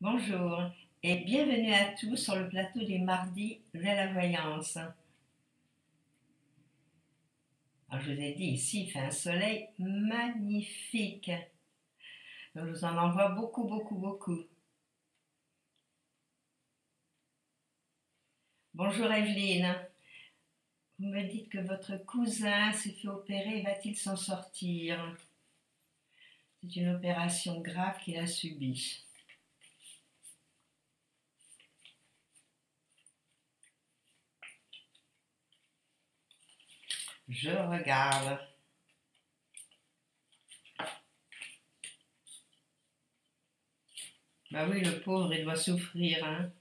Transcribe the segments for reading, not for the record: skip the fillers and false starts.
Bonjour et bienvenue à tous sur le plateau des mardis de la voyance. Alors, je vous ai dit, ici il fait un soleil magnifique. Donc, je vous en envoie beaucoup. Bonjour Evelyne, vous me dites que votre cousin s'est fait opérer, va-t-il s'en sortir? C'est une opération grave qu'il a subie. Je regarde. Bah oui, le pauvre, il doit souffrir, hein.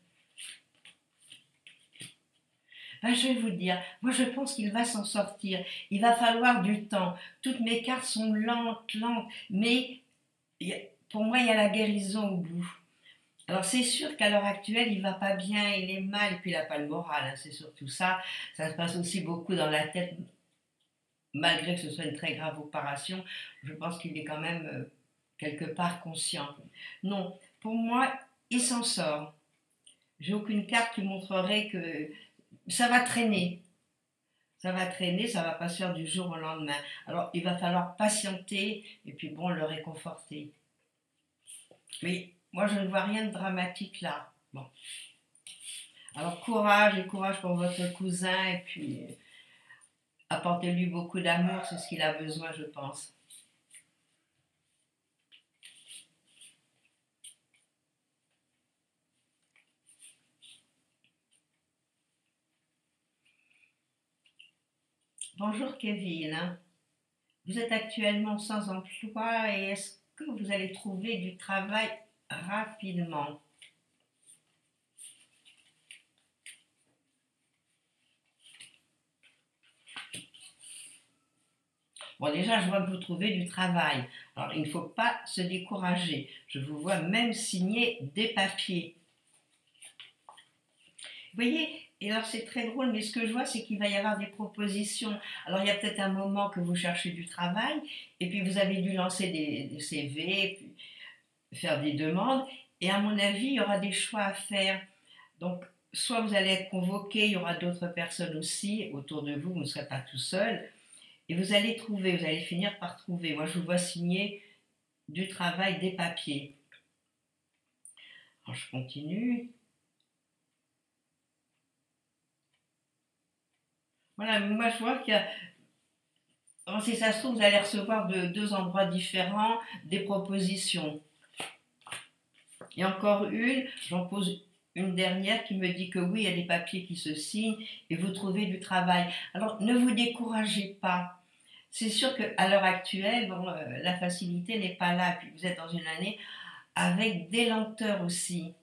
Ben, je vais vous dire, moi je pense qu'il va s'en sortir. Il va falloir du temps. Toutes mes cartes sont lentes, mais pour moi, il y a la guérison au bout. Alors c'est sûr qu'à l'heure actuelle, il va pas bien, il est mal, et puis il n'a pas le moral, hein, c'est surtout ça. Ça se passe aussi beaucoup dans la tête, malgré que ce soit une très grave opération. Je pense qu'il est quand même quelque part conscient. Non, pour moi, il s'en sort. J'ai aucune carte qui montrerait que ça va traîner. Ça va traîner, ça va pas se faire du jour au lendemain. Alors, il va falloir patienter et puis bon, le réconforter. Mais moi, je ne vois rien de dramatique là. Bon. Alors, courage et courage pour votre cousin et puis apportez-lui beaucoup d'amour, c'est ce qu'il a besoin, je pense. Bonjour Kevin, vous êtes actuellement sans emploi et est-ce que vous allez trouver du travail rapidement? Bon, déjà, je vois que vous trouvez du travail. Alors, il ne faut pas se décourager. Je vous vois même signer des papiers. Vous voyez, et alors c'est très drôle, mais ce que je vois, c'est qu'il va y avoir des propositions. Alors, il y a peut-être un moment que vous cherchez du travail, et puis vous avez dû lancer des CV, puis faire des demandes, et à mon avis, il y aura des choix à faire. Donc, soit vous allez être convoqué, il y aura d'autres personnes aussi autour de vous, vous ne serez pas tout seul, et vous allez trouver, vous allez finir par trouver. Moi, je vous vois signer du travail, des papiers. Alors, je continue. Voilà, moi, je vois qu'il y a... Alors, si ça se trouve, vous allez recevoir de deux endroits différents des propositions. Et encore une, j'en pose une dernière qui me dit que oui, il y a des papiers qui se signent et vous trouvez du travail. Alors, ne vous découragez pas. C'est sûr qu'à l'heure actuelle, bon, la facilité n'est pas là. Puis vous êtes dans une année avec des lenteurs aussi.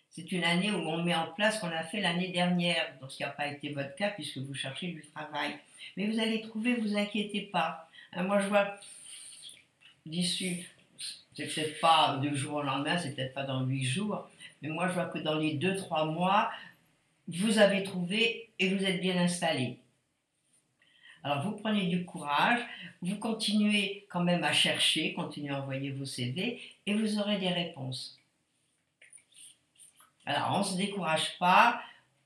C'est une année où on met en place ce qu'on a fait l'année dernière, donc ce qui n'a pas été votre cas puisque vous cherchez du travail. Mais vous allez trouver, vous inquiétez pas. Moi, je vois d'ici, c'est peut-être pas du jour au lendemain, c'est peut-être pas dans 8 jours, mais moi, je vois que dans les 2-3 mois, vous avez trouvé et vous êtes bien installé. Alors, vous prenez du courage, vous continuez quand même à chercher, continuez à envoyer vos CV et vous aurez des réponses. Alors, on ne se décourage pas,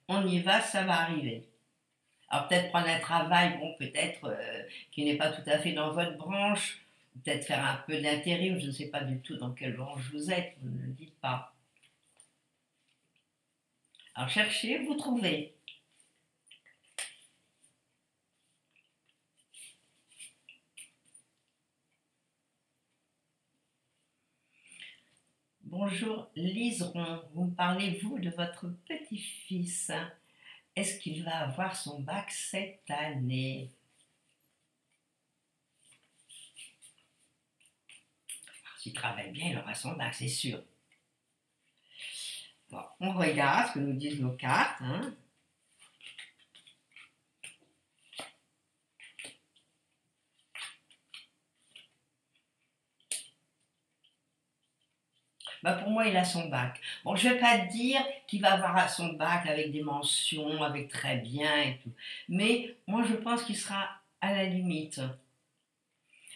on y va, ça va arriver. Alors, peut-être prendre un travail, bon, peut-être qui n'est pas tout à fait dans votre branche, peut-être faire un peu d'intérim, je ne sais pas du tout dans quelle branche vous êtes, vous ne le dites pas. Alors, cherchez, vous trouvez. Bonjour Liseron, vous me parlez, vous, de votre petit-fils. Est-ce qu'il va avoir son bac cette année? S'il travaille bien, il aura son bac, c'est sûr. Bon, on regarde ce que nous disent nos cartes. Hein. Bah pour moi, il a son bac. Bon, je ne vais pas dire qu'il va avoir son bac avec des mentions, avec très bien et tout. Mais moi, je pense qu'il sera à la limite.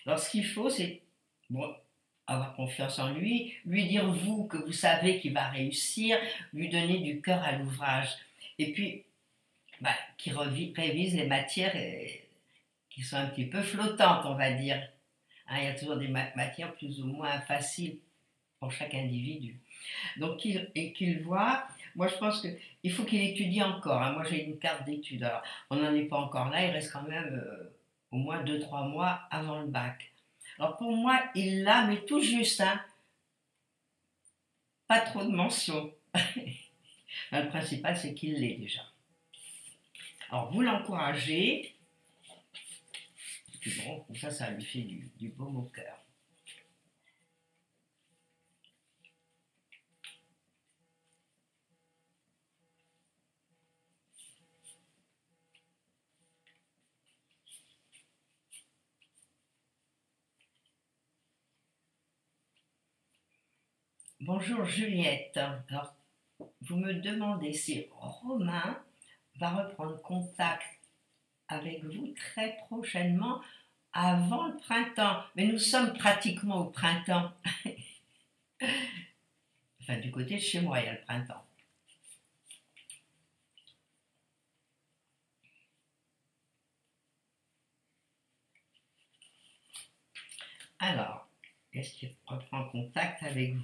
Alors, ce qu'il faut, c'est... Bon, avoir confiance en lui, lui dire vous que vous savez qu'il va réussir, lui donner du cœur à l'ouvrage. Et puis, qu'il révise les matières qui sont un petit peu flottantes, on va dire. Hein, il y a toujours des matières plus ou moins faciles pour chaque individu. Donc, qu'il voit, moi je pense qu'il faut qu'il étudie encore. Hein. Moi j'ai une carte d'études, alors on n'en est pas encore là, il reste quand même au moins 2-3 mois avant le bac. Alors pour moi, il l'a, mais tout juste, hein. Pas trop de mentions. Le principal, c'est qu'il l'ait déjà. Alors vous l'encouragez, puis bon, comme ça lui fait du baume au cœur. Bonjour Juliette. Alors, vous me demandez si Romain va reprendre contact avec vous très prochainement avant le printemps. Mais nous sommes pratiquement au printemps. Enfin, du côté de chez moi, il y a le printemps. Alors, est-ce qu'il reprend contact avec vous?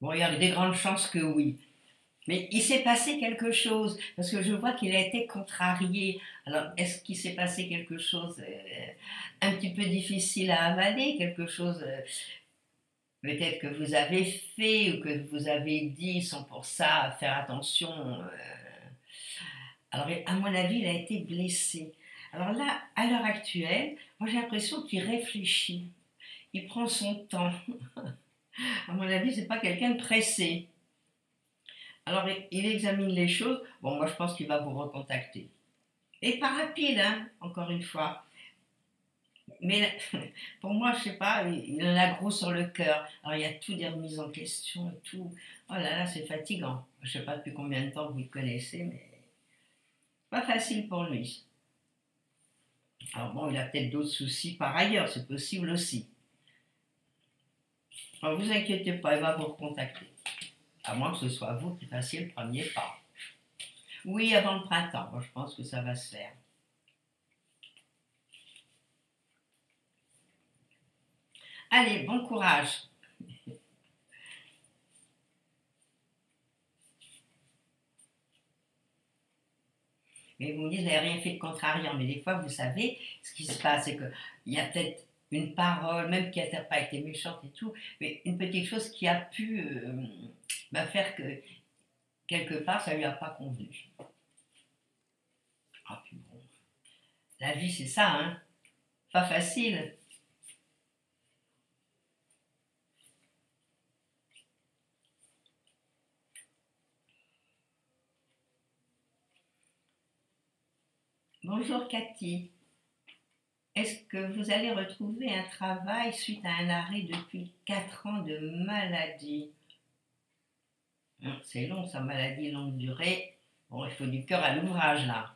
Bon, il y a des grandes chances que oui. Mais il s'est passé quelque chose, parce que je vois qu'il a été contrarié. Alors, est-ce qu'il s'est passé quelque chose un petit peu difficile à avaler, quelque chose peut-être que vous avez fait ou que vous avez dit sans pour ça faire attention. Alors, à mon avis, il a été blessé. Alors là, à l'heure actuelle, moi j'ai l'impression qu'il réfléchit, il prend son temps. À mon avis, c'est pas quelqu'un de pressé. Alors, il examine les choses. Bon, moi, je pense qu'il va vous recontacter. Et pas rapide, hein, encore une fois. Mais pour moi, je sais pas, il en a gros sur le cœur. Alors, il y a tout des remises en question et tout. Oh là là, c'est fatigant. Je sais pas depuis combien de temps vous le connaissez, mais pas facile pour lui. Alors bon, il a peut-être d'autres soucis par ailleurs, c'est possible aussi. Ne vous inquiétez pas, il va vous recontacter. À moins que ce soit vous qui fassiez le premier pas. Oui, avant le printemps, moi je pense que ça va se faire. Allez, bon courage. Mais vous me dites, vous n'avez rien fait de contrariant. Mais des fois, vous savez, ce qui se passe, c'est qu'il y a peut-être une parole, même qui n'a pas été méchante et tout, mais une petite chose qui a pu faire que quelque part, ça ne lui a pas convenu. Ah, puis bon. La vie, c'est ça, hein. Pas facile. Bonjour Cathy. Est-ce que vous allez retrouver un travail suite à un arrêt depuis 4 ans de maladie? C'est long, ça, maladie longue durée. Bon, il faut du cœur à l'ouvrage là.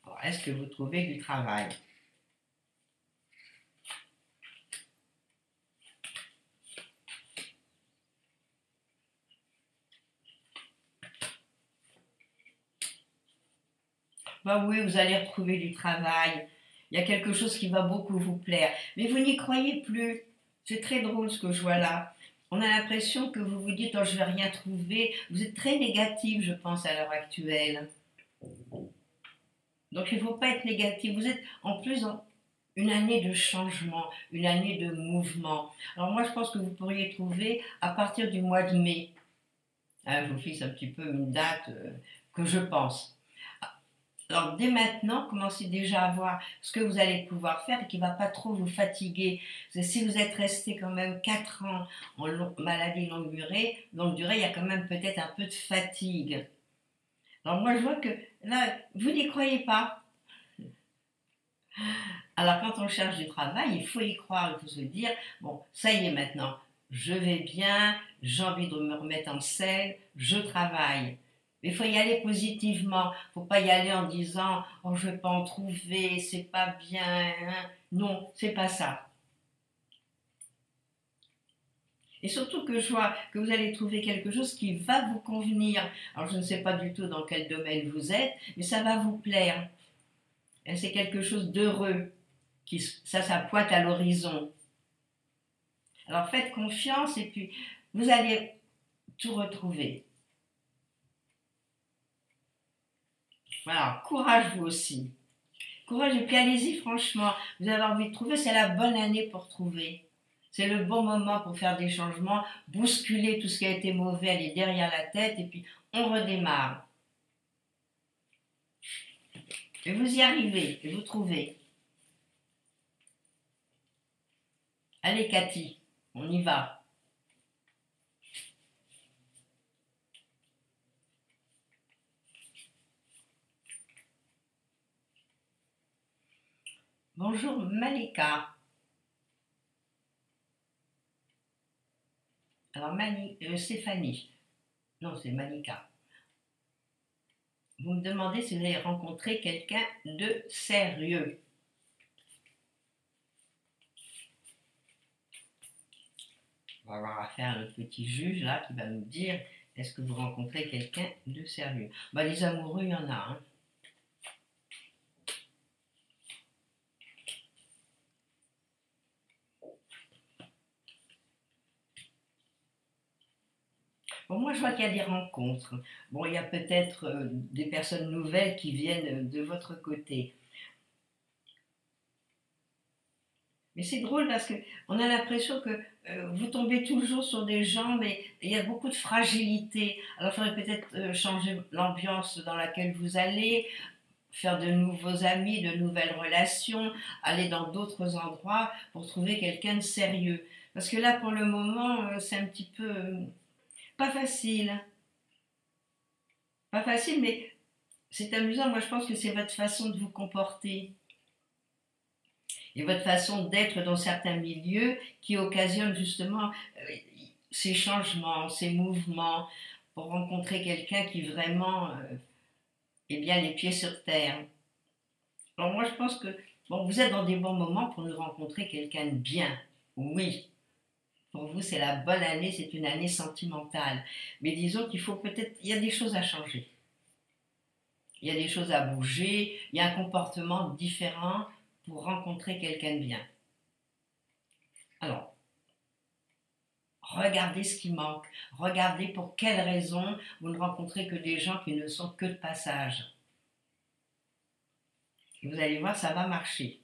Bon, est-ce que vous trouvez du travail? Bah oui, vous allez retrouver du travail. Il y a quelque chose qui va beaucoup vous plaire. Mais vous n'y croyez plus. C'est très drôle ce que je vois là. On a l'impression que vous vous dites, oh, je vais rien trouver. Vous êtes très négatif, je pense, à l'heure actuelle. Donc il ne faut pas être négatif. Vous êtes en plus dans une année de changement, une année de mouvement. Alors moi, je pense que vous pourriez trouver à partir du mois de mai. Hein, je vous fixe un petit peu une date que je pense. Alors dès maintenant, commencez déjà à voir ce que vous allez pouvoir faire et qui ne va pas trop vous fatiguer. Parce que si vous êtes resté quand même 4 ans en maladie longue durée, il y a quand même peut-être un peu de fatigue. Alors moi, je vois que là, vous n'y croyez pas. Alors quand on cherche du travail, il faut y croire, il faut se dire, bon, ça y est maintenant, je vais bien, j'ai envie de me remettre en selle, je travaille. Mais il faut y aller positivement, il ne faut pas y aller en disant, oh, je ne vais pas en trouver, c'est pas bien. Hein. Non, c'est pas ça. Et surtout que je vois que vous allez trouver quelque chose qui va vous convenir. Alors je ne sais pas du tout dans quel domaine vous êtes, mais ça va vous plaire. Et c'est quelque chose d'heureux. Ça pointe à l'horizon. Alors faites confiance et puis vous allez tout retrouver. Voilà, courage vous aussi. Courage et puis allez-y franchement. Vous avez envie de trouver, c'est la bonne année pour trouver. C'est le bon moment pour faire des changements, bousculer tout ce qui a été mauvais, aller derrière la tête et puis on redémarre. Et vous y arrivez, et vous trouvez. Allez Cathy, on y va. Bonjour Malika. Alors Stéphanie. Non, c'est Malika. Vous me demandez si vous avez rencontré quelqu'un de sérieux. On va avoir affaire à notre petit juge là qui va nous dire est-ce que vous rencontrez quelqu'un de sérieux. Bah, les amoureux, il y en a. Hein. Bon, moi, je vois qu'il y a des rencontres. Bon, il y a peut-être des personnes nouvelles qui viennent de votre côté. Mais c'est drôle parce qu'on a l'impression que vous tombez toujours sur des gens, mais il y a beaucoup de fragilité. Alors, il faudrait peut-être changer l'ambiance dans laquelle vous allez, faire de nouveaux amis, de nouvelles relations, aller dans d'autres endroits pour trouver quelqu'un de sérieux. Parce que là, pour le moment, c'est un petit peu pas facile. Pas facile, mais c'est amusant. Moi, je pense que c'est votre façon de vous comporter et votre façon d'être dans certains milieux qui occasionnent justement ces changements, ces mouvements pour rencontrer quelqu'un qui vraiment est bien les pieds sur terre. Alors moi, je pense que bon, vous êtes dans des bons moments pour nous rencontrer quelqu'un de bien. Oui, pour vous, c'est la bonne année, c'est une année sentimentale. Mais disons qu'il faut peut-être, il y a des choses à changer. Il y a des choses à bouger, il y a un comportement différent pour rencontrer quelqu'un de bien. Alors, regardez ce qui manque, regardez pour quelles raisons vous ne rencontrez que des gens qui ne sont que de passage. Et vous allez voir, ça va marcher.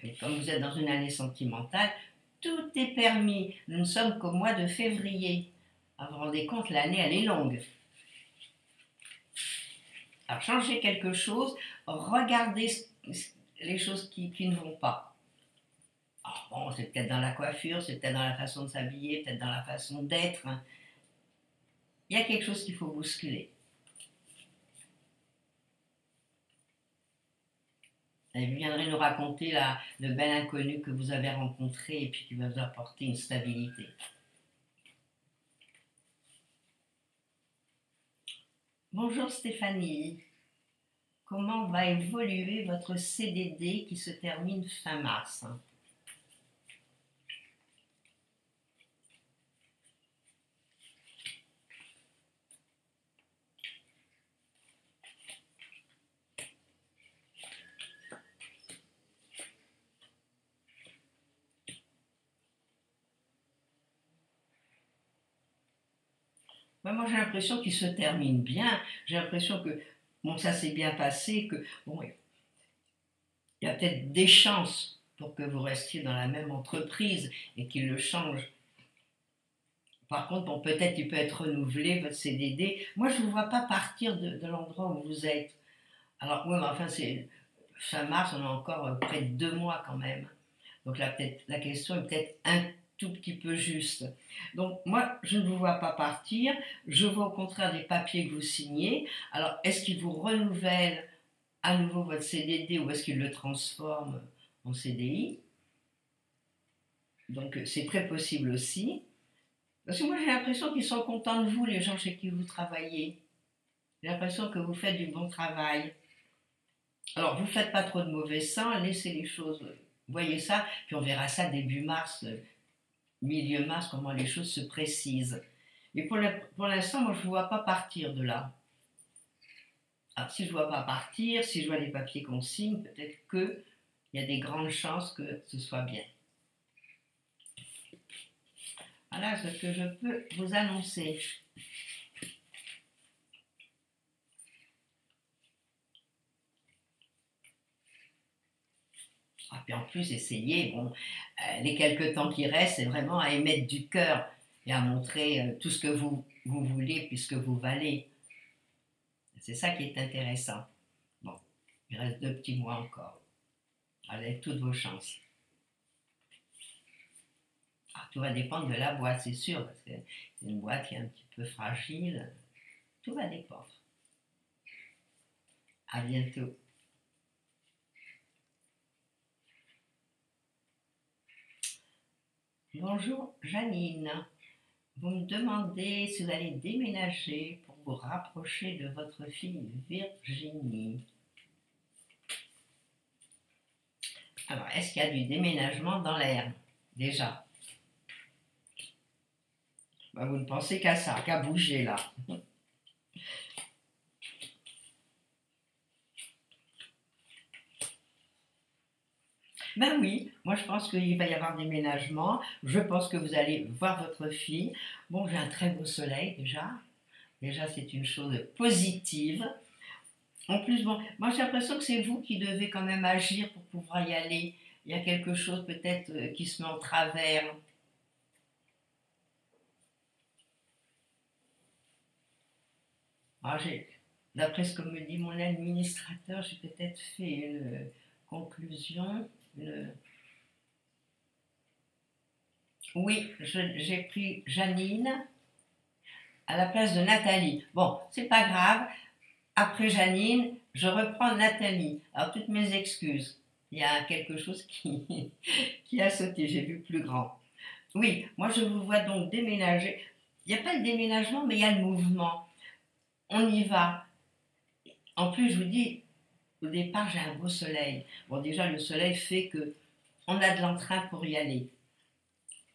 Et comme vous êtes dans une année sentimentale, tout est permis. Nous ne sommes qu'au mois de février. Alors, vous vous rendez compte, l'année, elle est longue. Alors, changez quelque chose, regardez les choses qui ne vont pas. Alors, bon, c'est peut-être dans la coiffure, c'est peut-être dans la façon de s'habiller, peut-être dans la façon d'être. Hein. Il y a quelque chose qu'il faut bousculer. Et vous viendrez nous raconter le bel inconnu que vous avez rencontré et puis qui va vous apporter une stabilité. Bonjour Stéphanie, comment va évoluer votre CDD qui se termine fin mars? Ben, moi j'ai l'impression qu'il se termine bien, j'ai l'impression que bon, ça s'est bien passé, que bon, il y a peut-être des chances pour que vous restiez dans la même entreprise et qu'il le change. Par contre, bon, peut-être qu'il peut être renouvelé, votre CDD. Moi, je ne vous vois pas partir de l'endroit où vous êtes. Alors, oui, mais enfin, c'est fin mars, on a encore près de 2 mois quand même. Donc là, peut-être, la question est peut-être un tout petit peu juste. Donc moi, je ne vous vois pas partir, je vois au contraire des papiers que vous signez. Alors, est-ce qu'ils vous renouvellent à nouveau votre CDD ou est-ce qu'ils le transforment en CDI? Donc c'est très possible aussi. Parce que moi j'ai l'impression qu'ils sont contents de vous, les gens chez qui vous travaillez. J'ai l'impression que vous faites du bon travail. Alors vous ne faites pas trop de mauvais sang, laissez les choses, voyez ça, puis on verra ça début mars, milieu mars, comment les choses se précisent. Mais pour l'instant, moi je ne vous vois pas partir de là. Alors si je ne vois pas partir, si je vois les papiers qu'on signe, peut-être qu'il y a des grandes chances que ce soit bien. Voilà ce que je peux vous annoncer. Ah, puis en plus, essayez, bon, les quelques temps qui restent, c'est vraiment à émettre du cœur et à montrer tout ce que vous voulez puisque vous valez. C'est ça qui est intéressant. Bon, il reste 2 petits mois encore. Avec toutes vos chances. Ah, tout va dépendre de la boîte, c'est sûr, parce que c'est une boîte qui est un petit peu fragile. Tout va dépendre. À bientôt. Bonjour Janine. Vous me demandez si vous allez déménager pour vous rapprocher de votre fille Virginie. Alors, est-ce qu'il y a du déménagement dans l'air déjà? Ben, vous ne pensez qu'à ça, qu'à bouger là. Ben oui, moi je pense qu'il va y avoir déménagement. Je pense que vous allez voir votre fille. Bon, j'ai un très beau soleil déjà. Déjà, c'est une chose positive. En plus, bon, moi j'ai l'impression que c'est vous qui devez quand même agir pour pouvoir y aller. Il y a quelque chose peut-être qui se met en travers. Ah, d'après ce que me dit mon administrateur, j'ai peut-être fait une conclusion. Oui, j'ai pris Janine à la place de Nathalie. Bon, c'est pas grave. Après Janine, je reprends Nathalie. Alors, toutes mes excuses. Il y a quelque chose qui a sauté. J'ai vu plus grand. Oui, moi je vous vois donc déménager. Il n'y a pas de déménagement, mais il y a le mouvement. On y va. En plus, je vous dis, au départ, j'ai un beau soleil. Bon, déjà, le soleil fait que on a de l'entrain pour y aller.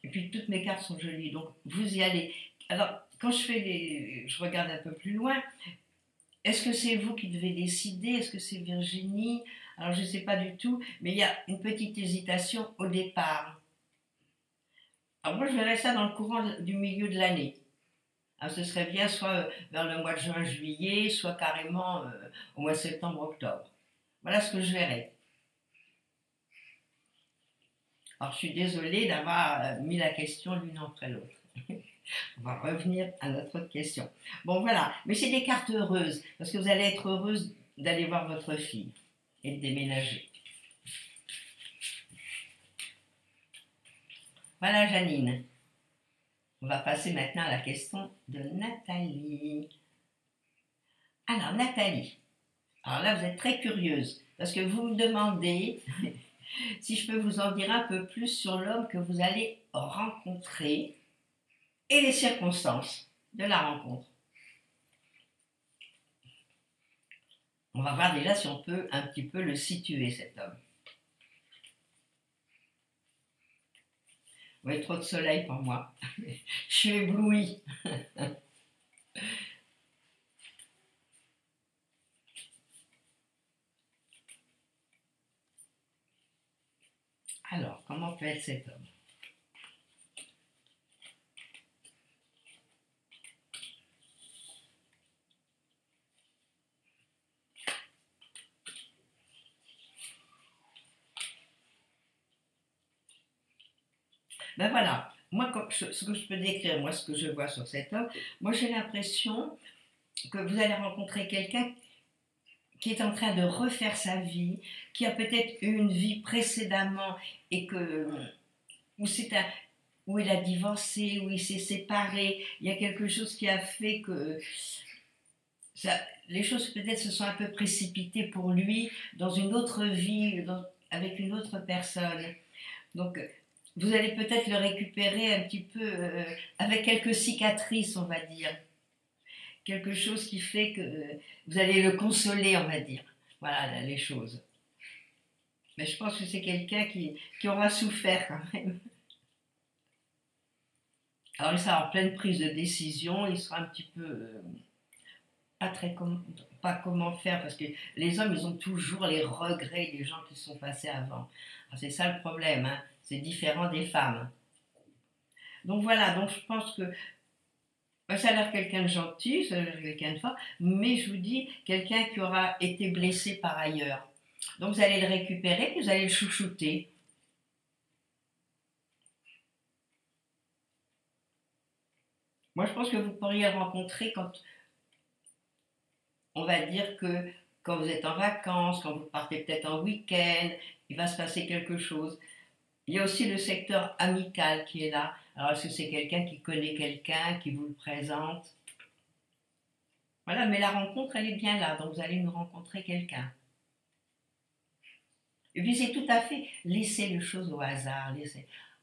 Et puis, toutes mes cartes sont jolies, donc vous y allez. Alors, quand je regarde un peu plus loin. Est-ce que c'est vous qui devez décider? Est-ce que c'est Virginie? Alors, je ne sais pas du tout, mais il y a une petite hésitation au départ. Alors, moi, je verrais ça dans le courant du milieu de l'année. Alors, ce serait bien soit vers le mois de juin, juillet, soit carrément au mois de septembre, octobre. Voilà ce que je verrais. Alors, je suis désolée d'avoir mis la question l'une après l'autre. On va revenir à notre autre question. Bon, voilà. Mais c'est des cartes heureuses, parce que vous allez être heureuse d'aller voir votre fille et de déménager. Voilà, Janine. On va passer maintenant à la question de Nathalie. Alors, Nathalie. Alors là, vous êtes très curieuse, parce que vous me demandez si je peux vous en dire un peu plus sur l'homme que vous allez rencontrer et les circonstances de la rencontre. On va voir déjà si on peut un petit peu le situer, cet homme. Oui, trop de soleil pour moi. Je suis éblouie. Alors, comment peut être cet homme? Ben voilà, moi, ce que je peux décrire, moi, ce que je vois sur cet homme, moi, j'ai l'impression que vous allez rencontrer quelqu'un qui est en train de refaire sa vie, qui a peut-être eu une vie précédemment et que, ou c'est où il a divorcé, où il s'est séparé. Il y a quelque chose qui a fait que les choses peut-être se sont un peu précipitées pour lui dans une autre vie, avec une autre personne. Donc, vous allez peut-être le récupérer un petit peu avec quelques cicatrices, on va dire. Quelque chose qui fait que vous allez le consoler, on va dire. Voilà les choses. Mais je pense que c'est quelqu'un qui aura souffert quand même. Alors il sera en pleine prise de décision, il sera un petit peu pas très pas comment faire, parce que les hommes, ils ont toujours les regrets des gens qui sont passés avant. C'est ça le problème, hein. C'est différent des femmes. Donc voilà, donc je pense que ça a l'air quelqu'un de gentil, ça a l'air quelqu'un de fort, mais je vous dis, quelqu'un qui aura été blessé par ailleurs. Donc vous allez le récupérer, vous allez le chouchouter. Moi, je pense que vous pourriez le rencontrer quand, on va dire que quand vous êtes en vacances, quand vous partez peut-être en week-end, il va se passer quelque chose. Il y a aussi le secteur amical qui est là. Alors, est-ce que c'est quelqu'un qui connaît quelqu'un, qui vous le présente? Voilà, mais la rencontre, elle est bien là, donc vous allez nous rencontrer quelqu'un. Et puis, c'est tout à fait, laissez les choses au hasard,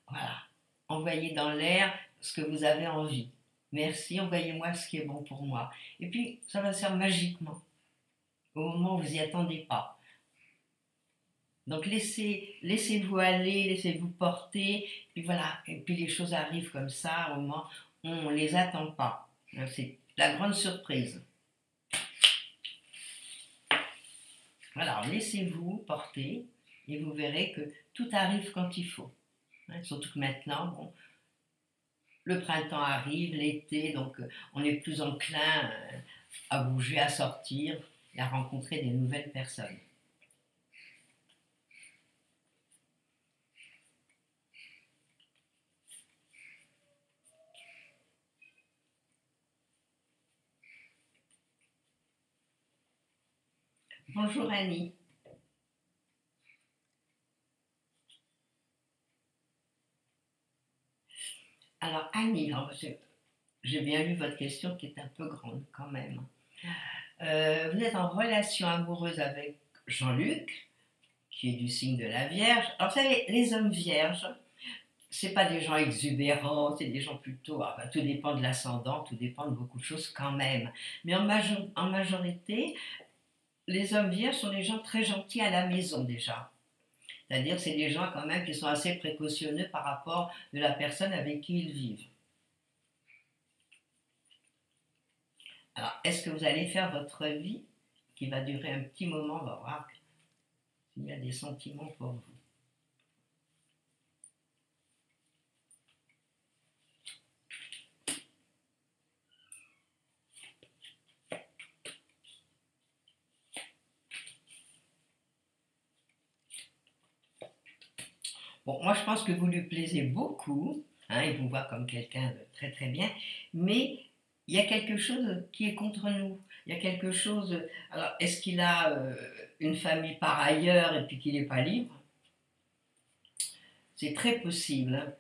voilà, envoyez dans l'air ce que vous avez envie. Merci, envoyez-moi ce qui est bon pour moi. Et puis, ça va se faire magiquement, au moment où vous n'y attendez pas. Donc laissez-vous aller, laissez-vous porter, et voilà. Et puis les choses arrivent comme ça, au moment où on ne les attend pas. C'est la grande surprise. Voilà, laissez-vous porter, et vous verrez que tout arrive quand il faut. Surtout que maintenant, bon, le printemps arrive, l'été, donc on est plus enclin à bouger, à sortir et à rencontrer des nouvelles personnes. Bonjour Annie. Alors Annie, j'ai bien lu votre question qui est un peu grande quand même. Vous êtes en relation amoureuse avec Jean-Luc, qui est du signe de la Vierge. Alors vous savez, les hommes vierges, c'est pas des gens exubérants, c'est des gens plutôt, tout dépend de l'ascendant, tout dépend de beaucoup de choses quand même. Mais en majorité, les hommes vierges sont des gens très gentils à la maison déjà. C'est-à-dire c'est des gens quand même qui sont assez précautionneux par rapport de la personne avec qui ils vivent. Alors, est-ce que vous allez faire votre vie qui va durer un petit moment? On va voir s'il y a des sentiments pour vous. Bon, moi je pense que vous lui plaisez beaucoup, hein, il vous voit comme quelqu'un de très très bien, mais il y a quelque chose qui est contre nous. Il y a quelque chose. Alors, est-ce qu'il a une famille par ailleurs et puis qu'il n'est pas libre? C'est très possible, hein.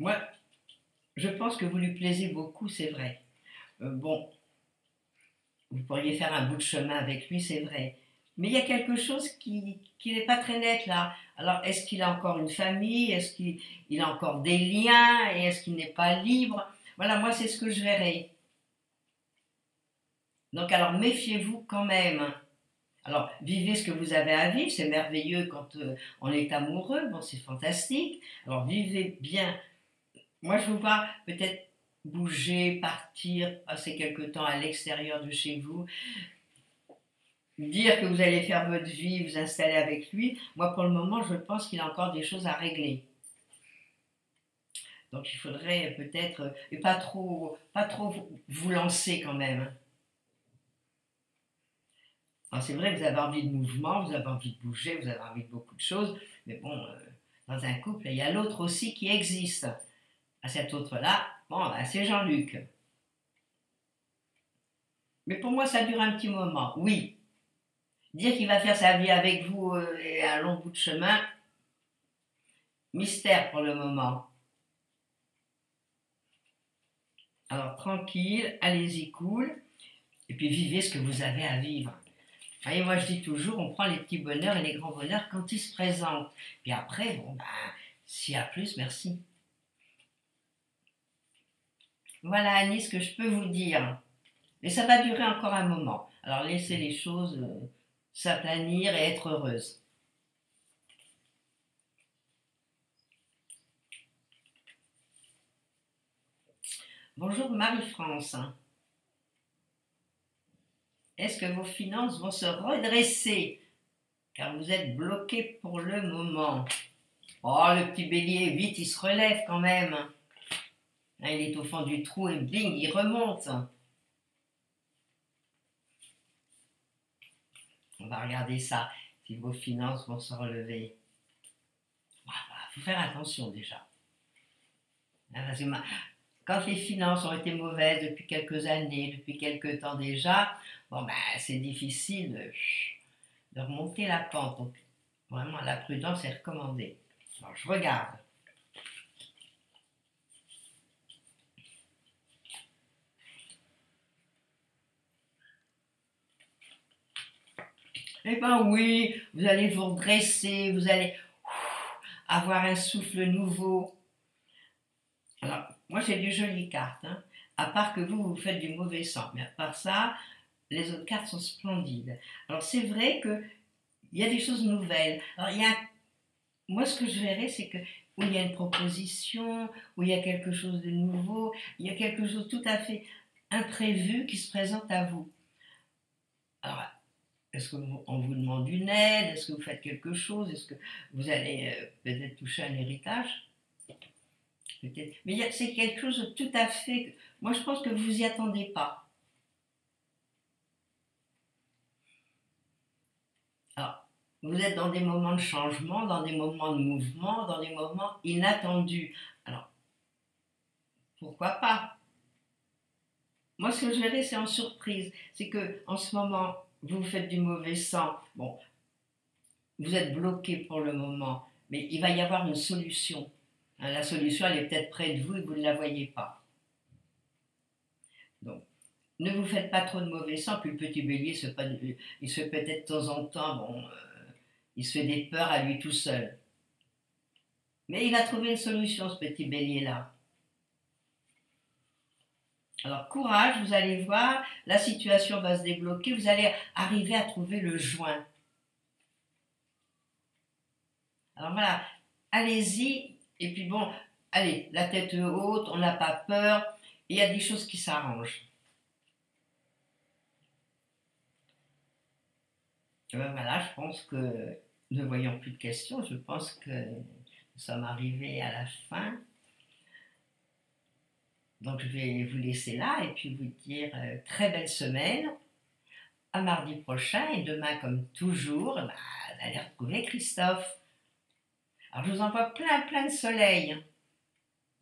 Moi, je pense que vous lui plaisez beaucoup, c'est vrai. Bon, vous pourriez faire un bout de chemin avec lui, c'est vrai. Mais il y a quelque chose qui n'est pas très net là. Alors, est-ce qu'il a encore une famille? Est-ce qu'il a encore des liens? Et est-ce qu'il n'est pas libre? Voilà, moi, c'est ce que je verrais. Donc, alors, méfiez-vous quand même. Alors, vivez ce que vous avez à vivre. C'est merveilleux quand on est amoureux. Bon, c'est fantastique. Alors, vivez bien. Moi, je vous vois peut-être bouger, partir, passer quelque temps à l'extérieur de chez vous, dire que vous allez faire votre vie, vous installer avec lui. Moi, pour le moment, je pense qu'il a encore des choses à régler. Donc, il faudrait peut-être, et pas trop vous lancer quand même. Alors, c'est vrai que vous avez envie de mouvement, vous avez envie de bouger, vous avez envie de beaucoup de choses, mais bon, dans un couple, il y a l'autre aussi qui existe. À cet autre-là, bon, ben, c'est Jean-Luc. Mais pour moi, ça dure un petit moment, oui. Dire qu'il va faire sa vie avec vous et un long bout de chemin, mystère pour le moment. Alors tranquille, allez-y cool, et puis vivez ce que vous avez à vivre. Vous voyez, moi je dis toujours, on prend les petits bonheurs et les grands bonheurs quand ils se présentent. Puis après, bon ben, s'il y a plus, merci. Voilà Annie, ce que je peux vous dire. Mais ça va durer encore un moment. Alors laissez les choses s'aplanir et être heureuses. Bonjour Marie-France. Est-ce que vos finances vont se redresser? Car vous êtes bloqué pour le moment. Oh, le petit bélier, vite, il se relève quand même. Il est au fond du trou et bing, il remonte. On va regarder ça, si vos finances vont se relever. Il faut faire attention déjà. Parce que quand les finances ont été mauvaises depuis quelques années, depuis quelques temps déjà, bon ben c'est difficile de remonter la pente. Donc vraiment la prudence est recommandée. Alors je regarde. Eh ben oui, vous allez vous redresser, vous allez avoir un souffle nouveau. Alors, moi j'ai des jolies cartes, hein. À part que vous faites du mauvais sang, mais à part ça, les autres cartes sont splendides. Alors c'est vrai qu'il y a des choses nouvelles. Alors moi ce que je verrais c'est que où il y a une proposition, où il y a quelque chose de nouveau, il y a quelque chose tout à fait imprévu qui se présente à vous. Alors, est-ce qu'on vous demande une aide? Est-ce que vous faites quelque chose? Est-ce que vous allez peut-être toucher un héritage? Peut-être. Mais c'est quelque chose de tout à fait... Moi, je pense que vous n'y attendez pas. Alors, vous êtes dans des moments de changement, dans des moments de mouvement, dans des moments inattendus. Alors, pourquoi pas? Moi, ce que je verrais, c'est en surprise. C'est que en ce moment, vous faites du mauvais sang. Bon, vous êtes bloqué pour le moment, mais il va y avoir une solution. Hein, la solution, elle est peut-être près de vous et vous ne la voyez pas. Donc, ne vous faites pas trop de mauvais sang. Puis le petit bélier, il se fait peut-être de temps en temps, bon, il se fait des peurs à lui tout seul. Mais il va trouver une solution, ce petit bélier-là. Alors, courage, vous allez voir, la situation va se débloquer, vous allez arriver à trouver le joint. Alors voilà, allez-y, et puis bon, allez, la tête haute, on n'a pas peur, il y a des choses qui s'arrangent. Voilà, je pense que, ne voyant plus de questions, je pense que nous sommes arrivés à la fin. Donc je vais vous laisser là et puis vous dire très belle semaine. À mardi prochain et demain, comme toujours, bah, vous allez retrouver Christophe. Alors je vous envoie plein de soleil.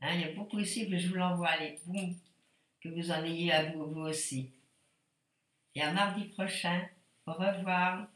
Hein, il y a beaucoup ici, mais je vous l'envoie. Allez, boum, que vous en ayez à vous aussi. Et à mardi prochain. Au revoir.